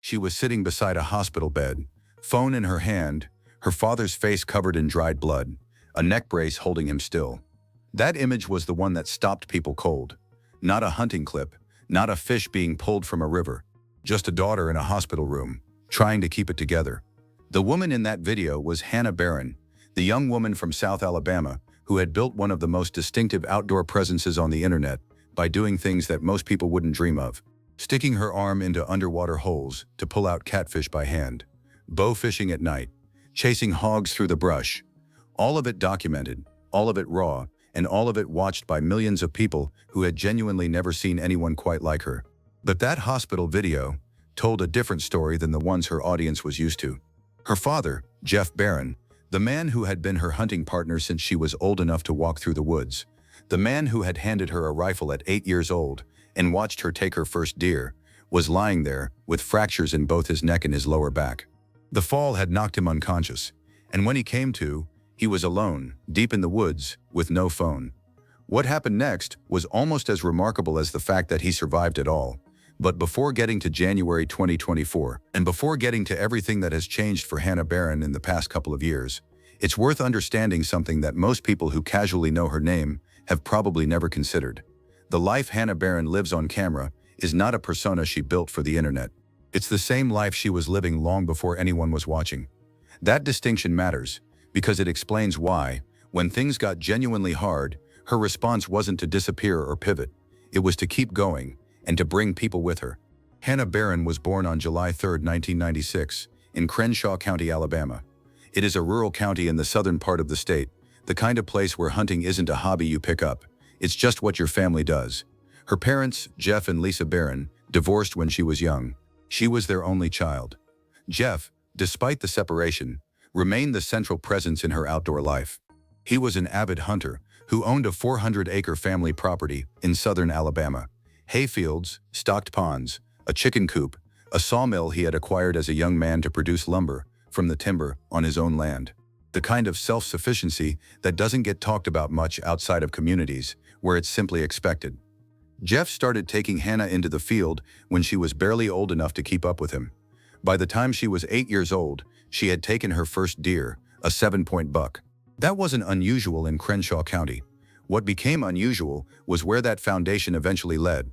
She was sitting beside a hospital bed, phone in her hand, her father's face covered in dried blood, a neck brace holding him still. That image was the one that stopped people cold. Not a hunting clip, not a fish being pulled from a river, just a daughter in a hospital room, trying to keep it together. The woman in that video was Hannah Barron, the young woman from South Alabama who had built one of the most distinctive outdoor presences on the internet by doing things that most people wouldn't dream of. Sticking her arm into underwater holes to pull out catfish by hand, bow fishing at night, chasing hogs through the brush. All of it documented, all of it raw, and all of it watched by millions of people who had genuinely never seen anyone quite like her. But that hospital video told a different story than the ones her audience was used to. Her father, Jeff Barron, the man who had been her hunting partner since she was old enough to walk through the woods, the man who had handed her a rifle at 8 years old and watched her take her first deer, was lying there with fractures in both his neck and his lower back. The fall had knocked him unconscious, and when he came to, he was alone, deep in the woods, with no phone. What happened next was almost as remarkable as the fact that he survived it all. But before getting to January 2024, and before getting to everything that has changed for Hannah Barron in the past couple of years, it's worth understanding something that most people who casually know her name have probably never considered. The life Hannah Barron lives on camera is not a persona she built for the internet. It's the same life she was living long before anyone was watching. That distinction matters, because it explains why, when things got genuinely hard, her response wasn't to disappear or pivot. It was to keep going, and to bring people with her. Hannah Barron was born on July 3, 1996, in Crenshaw County, Alabama. It is a rural county in the southern part of the state, the kind of place where hunting isn't a hobby you pick up. It's just what your family does. Her parents, Jeff and Lisa Barron, divorced when she was young. She was their only child. Jeff, despite the separation, remained the central presence in her outdoor life. He was an avid hunter who owned a 400-acre family property in southern Alabama. Hayfields, stocked ponds, a chicken coop, a sawmill he had acquired as a young man to produce lumber from the timber on his own land. The kind of self-sufficiency that doesn't get talked about much outside of communities where it's simply expected. Jeff started taking Hannah into the field when she was barely old enough to keep up with him. By the time she was 8 years old, she had taken her first deer, a 7-point buck. That wasn't unusual in Crenshaw County. What became unusual was where that foundation eventually led.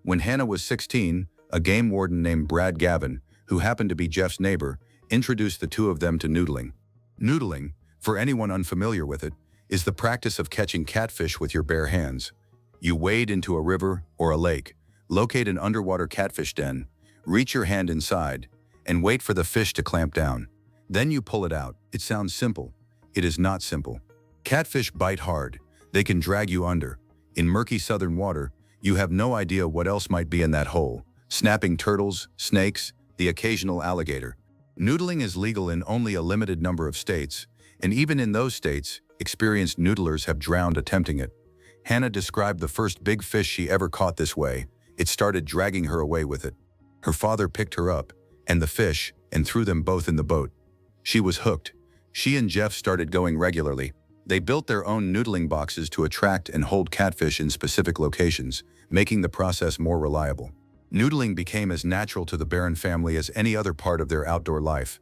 When Hannah was 16, a game warden named Brad Gavin, who happened to be Jeff's neighbor, introduced the two of them to noodling. Noodling, for anyone unfamiliar with it, is the practice of catching catfish with your bare hands. You wade into a river or a lake, locate an underwater catfish den, reach your hand inside, and wait for the fish to clamp down. Then you pull it out. It sounds simple. It is not simple. Catfish bite hard. They can drag you under. In murky southern water, you have no idea what else might be in that hole. Snapping turtles, snakes, the occasional alligator. Noodling is legal in only a limited number of states, and even in those states, experienced noodlers have drowned attempting it. Hannah described the first big fish she ever caught this way. It started dragging her away with it. Her father picked her up, and the fish, and threw them both in the boat. She was hooked. She and Jeff started going regularly. They built their own noodling boxes to attract and hold catfish in specific locations, making the process more reliable. Noodling became as natural to the Barron family as any other part of their outdoor life.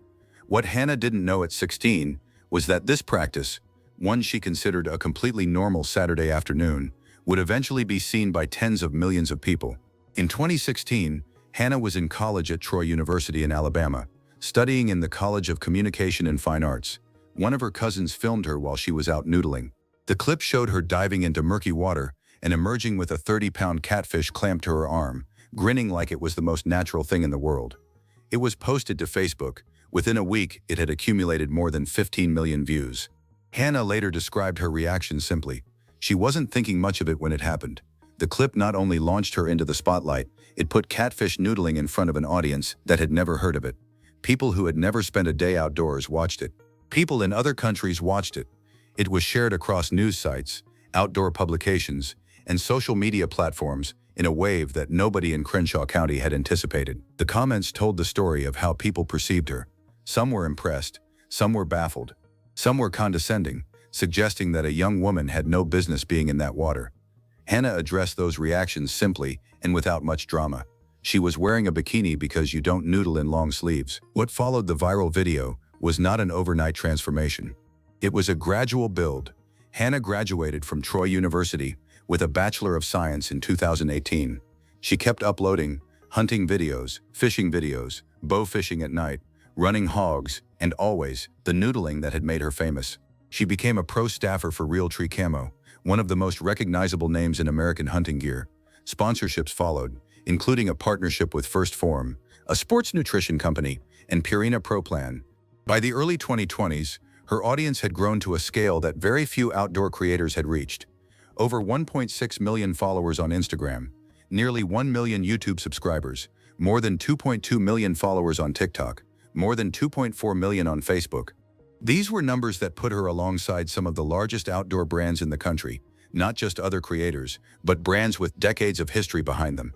What Hannah didn't know at 16 was that this practice, one she considered a completely normal Saturday afternoon, would eventually be seen by tens of millions of people. In 2016, Hannah was in college at Troy University in Alabama, studying in the College of Communication and Fine Arts. One of her cousins filmed her while she was out noodling. The clip showed her diving into murky water and emerging with a 30-pound catfish clamped to her arm, grinning like it was the most natural thing in the world. It was posted to Facebook. Within a week, it had accumulated more than 15 million views. Hannah later described her reaction simply. She wasn't thinking much of it when it happened. The clip not only launched her into the spotlight, it put catfish noodling in front of an audience that had never heard of it. People who had never spent a day outdoors watched it. People in other countries watched it. It was shared across news sites, outdoor publications, and social media platforms in a wave that nobody in Crenshaw County had anticipated. The comments told the story of how people perceived her. Some were impressed, some were baffled, some were condescending, suggesting that a young woman had no business being in that water. Hannah addressed those reactions simply and without much drama. She was wearing a bikini because you don't noodle in long sleeves. What followed the viral video was not an overnight transformation. It was a gradual build. Hannah graduated from Troy University with a Bachelor of Science in 2018. She kept uploading hunting videos, fishing videos, bow fishing at night, running hogs, and always the noodling that had made her famous. She became a pro staffer for Realtree Camo, one of the most recognizable names in American hunting gear. Sponsorships followed, including a partnership with First Form, a sports nutrition company, and Purina Pro Plan. By the early 2020s, her audience had grown to a scale that very few outdoor creators had reached. Over 1.6 million followers on Instagram, nearly 1 million YouTube subscribers, more than 2.2 million followers on TikTok, more than 2.4 million on Facebook. These were numbers that put her alongside some of the largest outdoor brands in the country, not just other creators, but brands with decades of history behind them.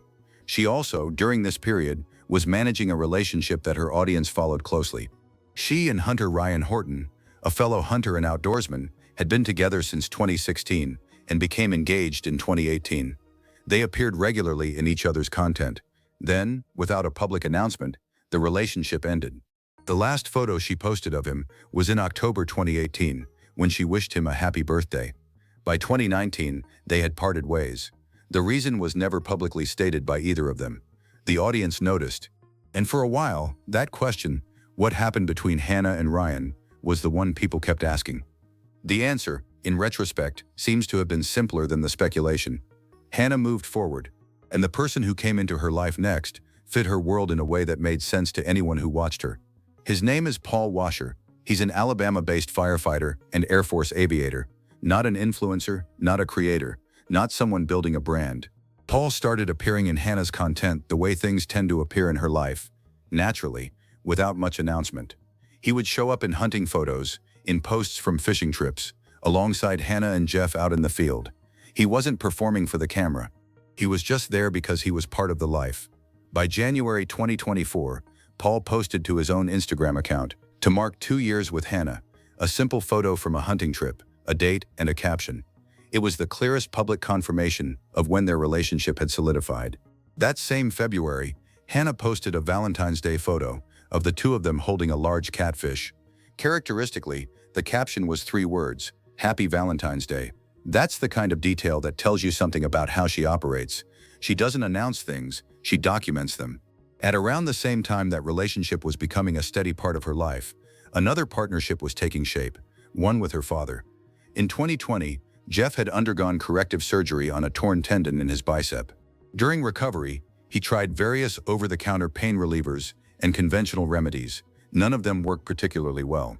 She also, during this period, was managing a relationship that her audience followed closely. She and hunter Ryan Horton, a fellow hunter and outdoorsman, had been together since 2016 and became engaged in 2018. They appeared regularly in each other's content. Then, without a public announcement, the relationship ended. The last photo she posted of him was in October 2018, when she wished him a happy birthday. By 2019, they had parted ways. The reason was never publicly stated by either of them. The audience noticed. And for a while, that question, what happened between Hannah and Ryan, was the one people kept asking. The answer, in retrospect, seems to have been simpler than the speculation. Hannah moved forward, and the person who came into her life next fit her world in a way that made sense to anyone who watched her. His name is Paul Washer. He's an Alabama-based firefighter and Air Force aviator. Not an influencer, not a creator, not someone building a brand. Paul started appearing in Hannah's content the way things tend to appear in her life, naturally, without much announcement. He would show up in hunting photos, in posts from fishing trips, alongside Hannah and Jeff out in the field. He wasn't performing for the camera. He was just there because he was part of the life. By January 2024, Paul posted to his own Instagram account to mark 2 years with Hannah, a simple photo from a hunting trip, a date, and a caption. It was the clearest public confirmation of when their relationship had solidified. That same February, Hannah posted a Valentine's Day photo of the two of them holding a large catfish. Characteristically, the caption was 3 words, Happy Valentine's Day. That's the kind of detail that tells you something about how she operates. She doesn't announce things, she documents them. At around the same time that relationship was becoming a steady part of her life, another partnership was taking shape, one with her father. In 2020, Jeff had undergone corrective surgery on a torn tendon in his bicep. During recovery, he tried various over-the-counter pain relievers and conventional remedies. None of them worked particularly well.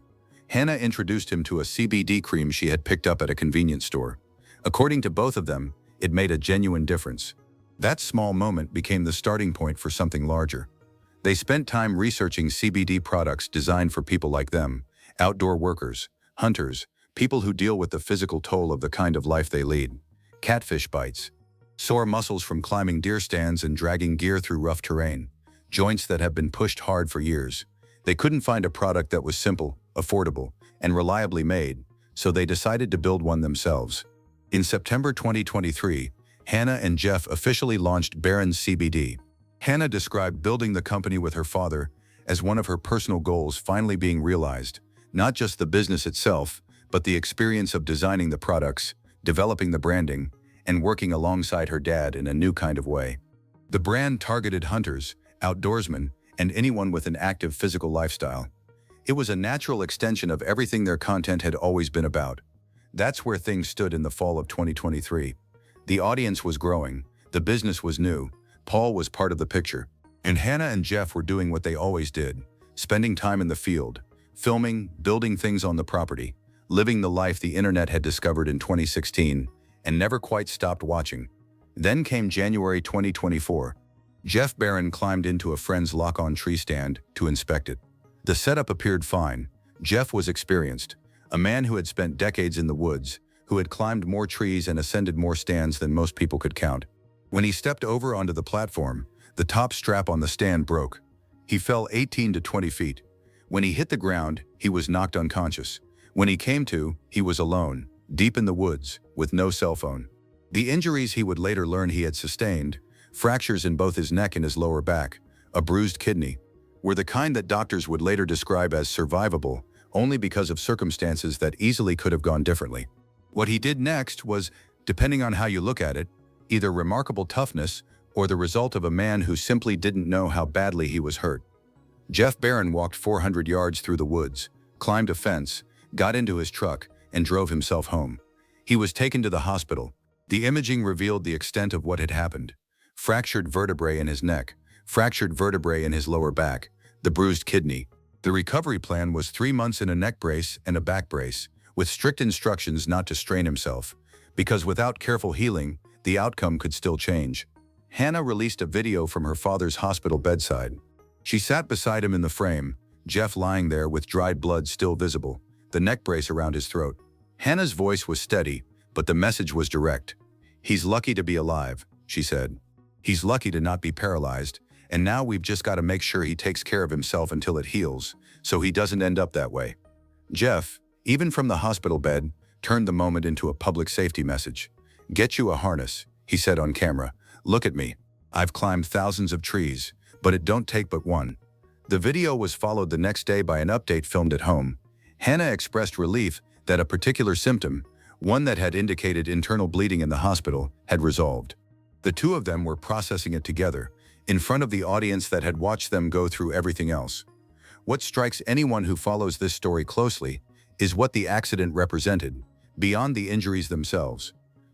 Hannah introduced him to a CBD cream she had picked up at a convenience store. According to both of them, it made a genuine difference. That small moment became the starting point for something larger. They spent time researching CBD products designed for people like them, outdoor workers, hunters, people who deal with the physical toll of the kind of life they lead. Catfish bites, sore muscles from climbing deer stands and dragging gear through rough terrain, joints that have been pushed hard for years. They couldn't find a product that was simple, affordable, and reliably made, so they decided to build one themselves. In September 2023, Hannah and Jeff officially launched Barron's CBD. Hannah described building the company with her father as one of her personal goals finally being realized, not just the business itself, but the experience of designing the products, developing the branding, and working alongside her dad in a new kind of way. The brand targeted hunters, outdoorsmen, and anyone with an active physical lifestyle. It was a natural extension of everything their content had always been about. That's where things stood in the fall of 2023. The audience was growing, the business was new, Paul was part of the picture, and Hannah and Jeff were doing what they always did, spending time in the field, filming, building things on the property, living the life the internet had discovered in 2016 and never quite stopped watching. Then came January 2024. Jeff Barron climbed into a friend's lock-on tree stand to inspect it. The setup appeared fine. Jeff was experienced, a man who had spent decades in the woods, who had climbed more trees and ascended more stands than most people could count. When he stepped over onto the platform, the top strap on the stand broke. He fell 18 to 20 feet. When he hit the ground, he was knocked unconscious. When he came to, he was alone, deep in the woods, with no cell phone. The injuries he would later learn he had sustained fractures in both his neck and his lower back, a bruised kidney, were the kind that doctors would later describe as survivable only because of circumstances that easily could have gone differently. What he did next was, depending on how you look at it, either remarkable toughness or the result of a man who simply didn't know how badly he was hurt. Jeff Barron walked 400 yards through the woods, climbed a fence, got into his truck, and drove himself home. He was taken to the hospital. The imaging revealed the extent of what had happened. Fractured vertebrae in his neck, fractured vertebrae in his lower back, the bruised kidney. The recovery plan was 3 months in a neck brace and a back brace, with strict instructions not to strain himself, because without careful healing, the outcome could still change. Hannah released a video from her father's hospital bedside. She sat beside him in the frame, Jeff lying there with dried blood still visible, the neck brace around his throat. Hannah's voice was steady, but the message was direct. "He's lucky to be alive," she said. "He's lucky to not be paralyzed, and now we've just got to make sure he takes care of himself until it heals, so he doesn't end up that way." Jeff, even from the hospital bed, turned the moment into a public safety message. "Get you a harness," he said on camera. "Look at me. I've climbed thousands of trees, but it don't take but one." The video was followed the next day by an update filmed at home. Hannah expressed relief that a particular symptom, one that had indicated internal bleeding in the hospital, had resolved. The two of them were processing it together, in front of the audience that had watched them go through everything else. What strikes anyone who follows this story closely is what the accident represented, beyond the injuries themselves.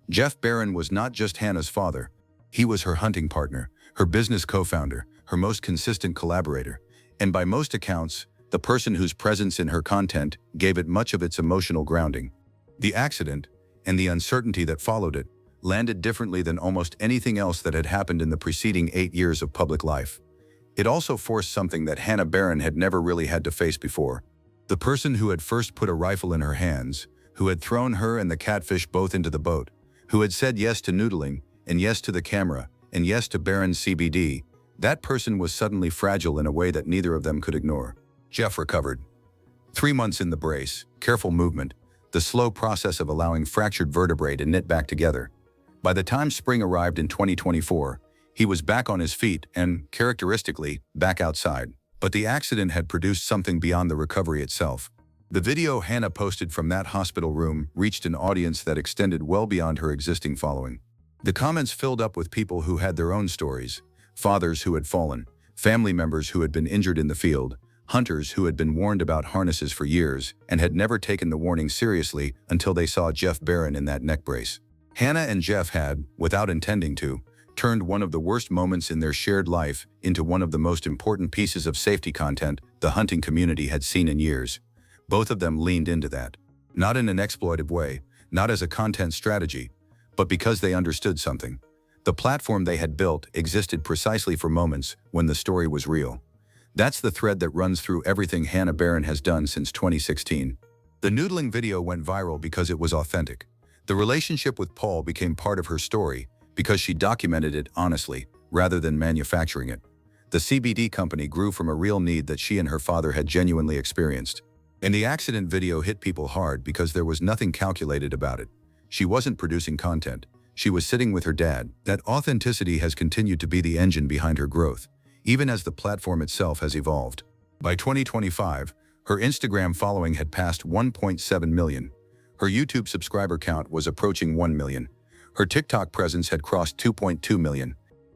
Jeff Barron was not just Hannah's father. He was her hunting partner, her business co-founder, her most consistent collaborator, and by most accounts, the person whose presence in her content gave it much of its emotional grounding. The accident, and the uncertainty that followed it, landed differently than almost anything else that had happened in the preceding 8 years of public life. It also forced something that Hannah Barron had never really had to face before. The person who had first put a rifle in her hands, who had thrown her and the catfish both into the boat, who had said yes to noodling, and yes to the camera, and yes to Barron's CBD, that person was suddenly fragile in a way that neither of them could ignore. Jeff recovered. 3 months in the brace, careful movement, the slow process of allowing fractured vertebrae to knit back together. By the time spring arrived in 2024, he was back on his feet and, characteristically, back outside. But the accident had produced something beyond the recovery itself. The video Hannah posted from that hospital room reached an audience that extended well beyond her existing following. The comments filled up with people who had their own stories, fathers who had fallen, family members who had been injured in the field, hunters who had been warned about harnesses for years and had never taken the warning seriously until they saw Jeff Barron in that neck brace. Hannah and Jeff had, without intending to, turned one of the worst moments in their shared life into one of the most important pieces of safety content the hunting community had seen in years. Both of them leaned into that. Not in an exploitive way, not as a content strategy, but because they understood something. The platform they had built existed precisely for moments when the story was real. That's the thread that runs through everything Hannah Barron has done since 2016. The noodling video went viral because it was authentic. The relationship with Paul became part of her story because she documented it honestly, rather than manufacturing it. The CBD company grew from a real need that she and her father had genuinely experienced. And the accident video hit people hard because there was nothing calculated about it. She wasn't producing content. She was sitting with her dad. That authenticity has continued to be the engine behind her growth, even as the platform itself has evolved. By 2025, her Instagram following had passed 1.7 million. Her YouTube subscriber count was approaching 1 million. Her TikTok presence had crossed 2.2 million.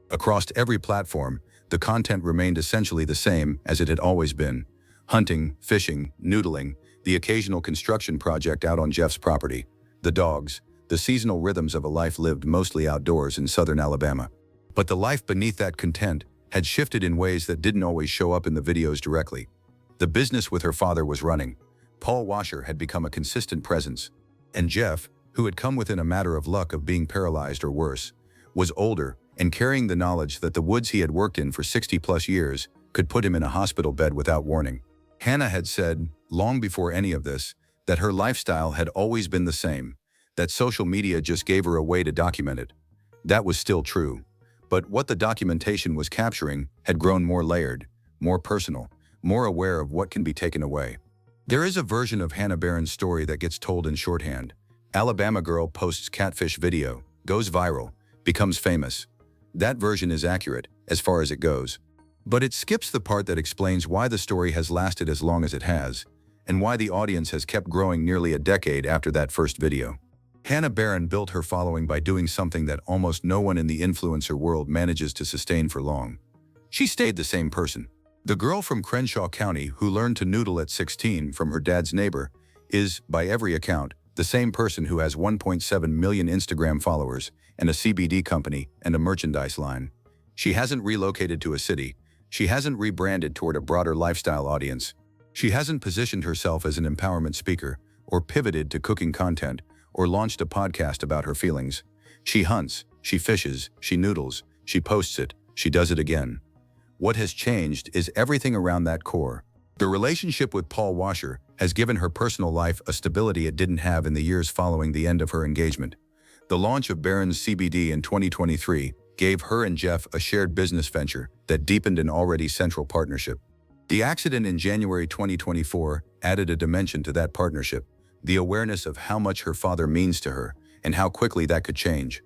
Across every platform, the content remained essentially the same as it had always been. Hunting, fishing, noodling, the occasional construction project out on Jeff's property, the dogs, the seasonal rhythms of a life lived mostly outdoors in southern Alabama. But the life beneath that content had shifted in ways that didn't always show up in the videos directly. The business with her father was running. Paul Washer had become a consistent presence. And Jeff, who had come within a matter of luck of being paralyzed or worse, was older and carrying the knowledge that the woods he had worked in for 60+ years could put him in a hospital bed without warning. Hannah had said, long before any of this, that her lifestyle had always been the same, that social media just gave her a way to document it. That was still true. But what the documentation was capturing had grown more layered, more personal, more aware of what can be taken away. There is a version of Hannah Barron's story that gets told in shorthand. Alabama girl posts catfish video, goes viral, becomes famous. That version is accurate, as far as it goes. But it skips the part that explains why the story has lasted as long as it has, and why the audience has kept growing nearly a decade after that first video. Hannah Barron built her following by doing something that almost no one in the influencer world manages to sustain for long. She stayed the same person. The girl from Crenshaw County who learned to noodle at 16 from her dad's neighbor is, by every account, the same person who has 1.7 million Instagram followers and a CBD company and a merchandise line. She hasn't relocated to a city. She hasn't rebranded toward a broader lifestyle audience. She hasn't positioned herself as an empowerment speaker or pivoted to cooking content or launched a podcast about her feelings. She hunts, she fishes, she noodles, she posts it, she does it again. What has changed is everything around that core. The relationship with Paul Washer has given her personal life a stability it didn't have in the years following the end of her engagement. The launch of Barron's CBD in 2023 gave her and Jeff a shared business venture that deepened an already central partnership. The accident in January 2024 added a dimension to that partnership, the awareness of how much her father means to her and how quickly that could change.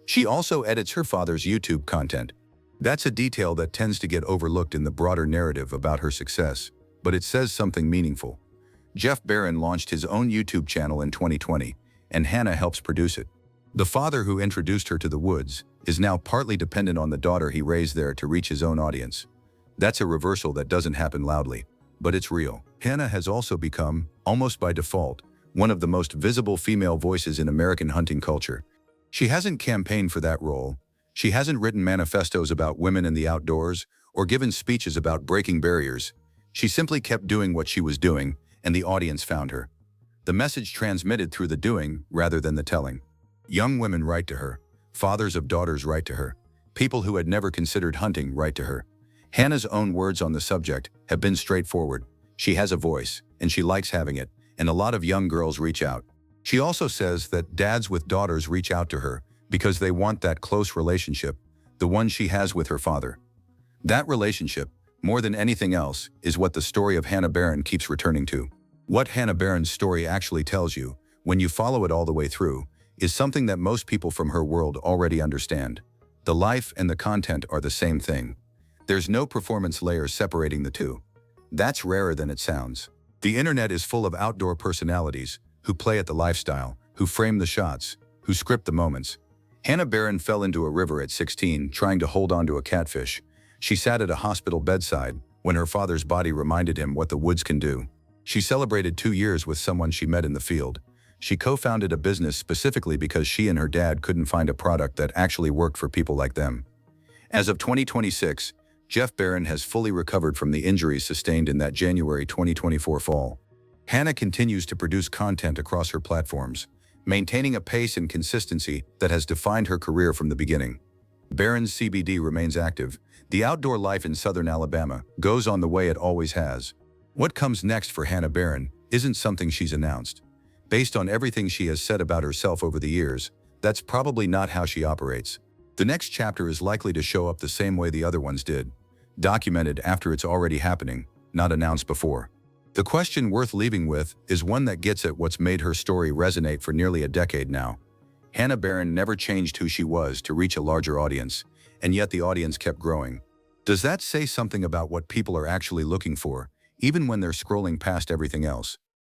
She also edits her father's YouTube content. That's a detail that tends to get overlooked in the broader narrative about her success, but it says something meaningful. Jeff Barron launched his own YouTube channel in 2020, and Hannah helps produce it. The father who introduced her to the woods is now partly dependent on the daughter he raised there to reach his own audience. That's a reversal that doesn't happen loudly, but it's real. Hannah has also become, almost by default, one of the most visible female voices in American hunting culture. She hasn't campaigned for that role. She hasn't written manifestos about women in the outdoors or given speeches about breaking barriers. She simply kept doing what she was doing, and the audience found her. The message transmitted through the doing rather than the telling. Young women write to her. Fathers of daughters write to her. People who had never considered hunting write to her. Hannah's own words on the subject have been straightforward. She has a voice, and she likes having it, and a lot of young girls reach out. She also says that dads with daughters reach out to her because they want that close relationship, the one she has with her father. That relationship, more than anything else, is what the story of Hannah Barron keeps returning to. What Hannah Barron's story actually tells you, when you follow it all the way through, is something that most people from her world already understand. The life and the content are the same thing. There's no performance layer separating the two. That's rarer than it sounds. The internet is full of outdoor personalities who play at the lifestyle, who frame the shots, who script the moments. Hannah Barron fell into a river at 16 trying to hold onto a catfish. She sat at a hospital bedside when her father's body reminded him what the woods can do. She celebrated 2 years with someone she met in the field. She co-founded a business specifically because she and her dad couldn't find a product that actually worked for people like them. As of 2026, Jeff Barron has fully recovered from the injuries sustained in that January 2024 fall. Hannah continues to produce content across her platforms, maintaining a pace and consistency that has defined her career from the beginning. Barron's CBD remains active. The outdoor life in southern Alabama goes on the way it always has. What comes next for Hannah Barron isn't something she's announced. Based on everything she has said about herself over the years, that's probably not how she operates. The next chapter is likely to show up the same way the other ones did, documented after it's already happening, not announced before. The question worth leaving with is one that gets at what's made her story resonate for nearly a decade now. Hannah Barron never changed who she was to reach a larger audience, and yet the audience kept growing. Does that say something about what people are actually looking for, even when they're scrolling past everything else?